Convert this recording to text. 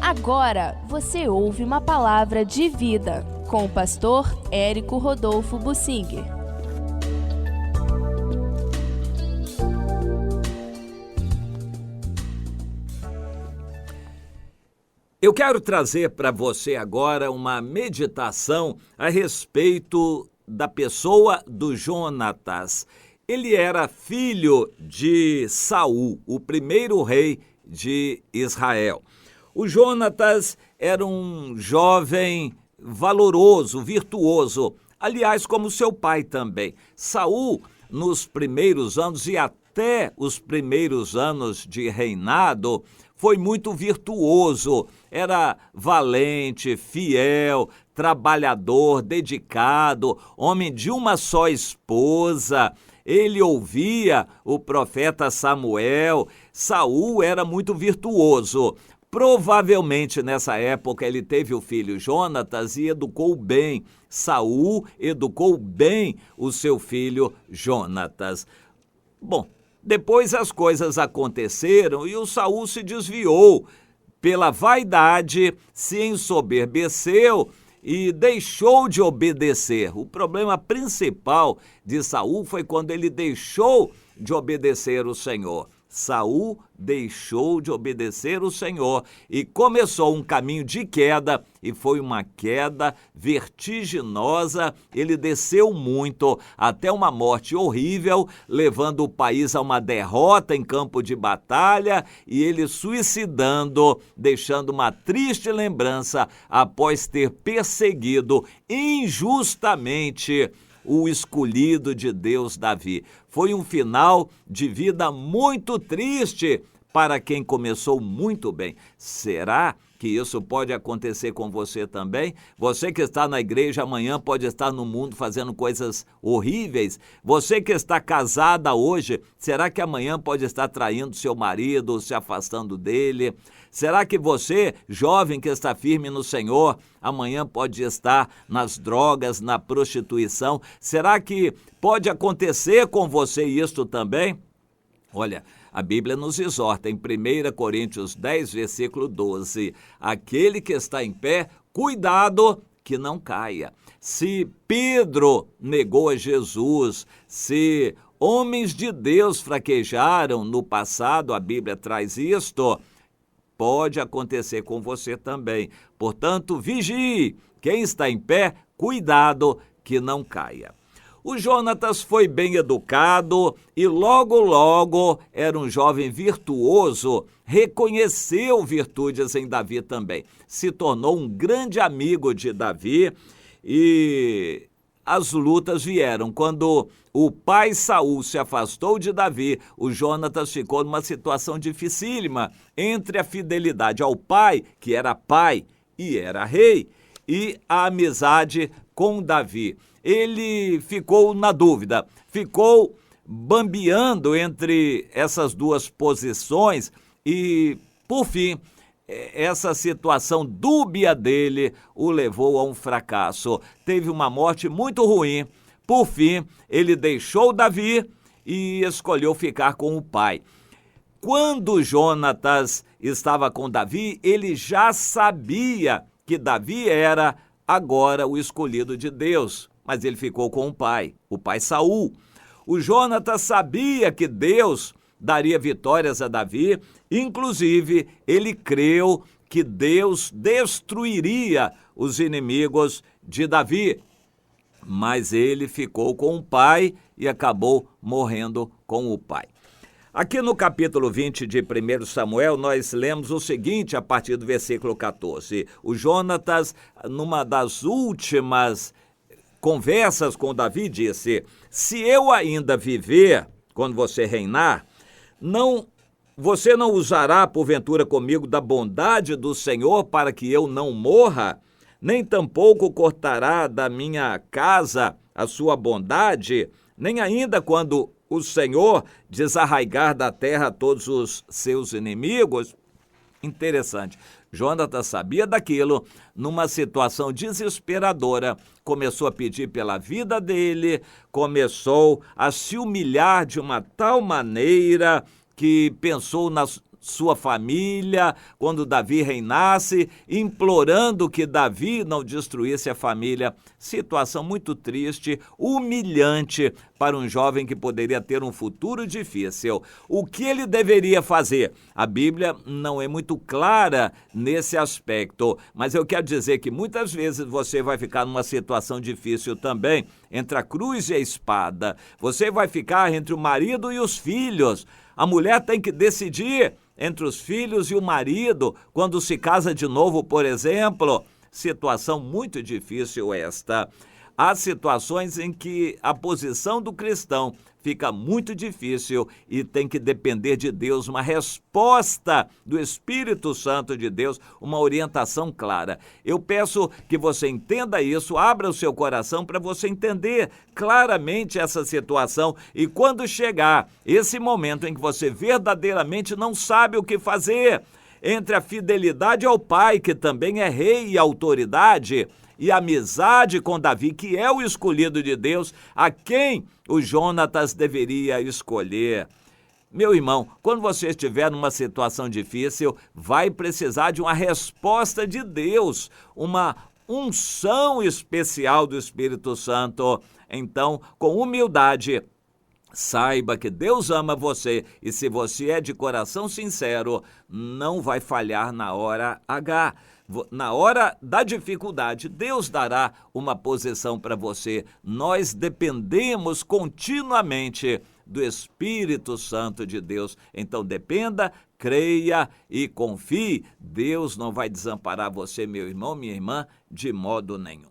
Agora você ouve uma palavra de vida com o pastor Érico Rodolfo Bussinger. Eu quero trazer para você agora uma meditação a respeito da pessoa do Jonatas. Ele era filho de Saul, o primeiro rei de Israel. O Jonatas era um jovem valoroso, virtuoso, aliás, como seu pai também. Saul, nos primeiros anos e até os primeiros anos de reinado, foi muito virtuoso, era valente, fiel, trabalhador, dedicado, homem de uma só esposa. Ele ouvia o profeta Samuel. Saul era muito virtuoso. Provavelmente nessa época ele teve o filho Jonatas e educou bem. Saul educou bem o seu filho Jonatas. Bom, depois as coisas aconteceram e o Saul se desviou pela vaidade, se ensoberbeceu e deixou de obedecer. O problema principal de Saul foi quando ele deixou de obedecer o Senhor. Saul deixou de obedecer o Senhor e começou um caminho de queda, e foi uma queda vertiginosa. Ele desceu muito até uma morte horrível, levando o país a uma derrota em campo de batalha e ele suicidando, deixando uma triste lembrança após ter perseguido injustamente o escolhido de Deus, Davi. Foi um final de vida muito triste para quem começou muito bem. Será que isso pode acontecer com você também? Você que está na igreja amanhã pode estar no mundo fazendo coisas horríveis. Você que está casada hoje, será que amanhã pode estar traindo seu marido ou se afastando dele? Será que você, jovem que está firme no Senhor, amanhã pode estar nas drogas, na prostituição? Será que pode acontecer com você isto também? Olha, a Bíblia nos exorta em 1 Coríntios 10, versículo 12, aquele que está em pé, cuidado que não caia. Se Pedro negou a Jesus, se homens de Deus fraquejaram no passado, a Bíblia traz isto, pode acontecer com você também. Portanto, vigie. Quem está em pé, cuidado que não caia. O Jonatas foi bem educado e logo era um jovem virtuoso, reconheceu virtudes em Davi também. Se tornou um grande amigo de Davi e as lutas vieram. Quando o pai Saul se afastou de Davi, o Jonatas ficou numa situação dificílima entre a fidelidade ao pai, que era pai e era rei, e a amizade com Davi. Ele ficou na dúvida, ficou bambeando entre essas duas posições e, por fim, essa situação dúbia dele o levou a um fracasso. Teve uma morte muito ruim. Por fim, ele deixou Davi e escolheu ficar com o pai. Quando Jonatas estava com Davi, ele já sabia que Davi era agora o escolhido de Deus, mas ele ficou com o pai Saul. O Jonatas sabia que Deus daria vitórias a Davi, inclusive ele creu que Deus destruiria os inimigos de Davi, mas ele ficou com o pai e acabou morrendo com o pai. Aqui no capítulo 20 de 1 Samuel, nós lemos o seguinte a partir do versículo 14. O Jonatas, numa das últimas conversas com Davi, disse: se eu ainda viver, quando você reinar, você não usará porventura comigo da bondade do Senhor para que eu não morra? Nem tampouco cortará da minha casa a sua bondade, nem ainda quando o Senhor desarraigar da terra todos os seus inimigos? Interessante. Jonatas sabia daquilo, numa situação desesperadora, começou a pedir pela vida dele, começou a se humilhar de uma tal maneira que pensou sua família, quando Davi reinasse, implorando que Davi não destruísse a família. Situação muito triste, humilhante para um jovem que poderia ter um futuro difícil. O que ele deveria fazer? A Bíblia não é muito clara nesse aspecto, mas eu quero dizer que muitas vezes você vai ficar numa situação difícil também, entre a cruz e a espada. Você vai ficar entre o marido e os filhos. A mulher tem que decidir entre os filhos e o marido quando se casa de novo, por exemplo. Situação muito difícil esta. Há situações em que a posição do cristão fica muito difícil e tem que depender de Deus, uma resposta do Espírito Santo de Deus, uma orientação clara. Eu peço que você entenda isso, abra o seu coração para você entender claramente essa situação, e quando chegar esse momento em que você verdadeiramente não sabe o que fazer, entre a fidelidade ao pai, que também é rei e autoridade, e a amizade com Davi, que é o escolhido de Deus, a quem o Jonatas deveria escolher. Meu irmão, quando você estiver numa situação difícil, vai precisar de uma resposta de Deus, uma unção especial do Espírito Santo. Então, com humildade, saiba que Deus ama você, e se você é de coração sincero, não vai falhar na hora H. Na hora da dificuldade, Deus dará uma posição para você. Nós dependemos continuamente do Espírito Santo de Deus. Então dependa, creia e confie. Deus não vai desamparar você, meu irmão, minha irmã, de modo nenhum.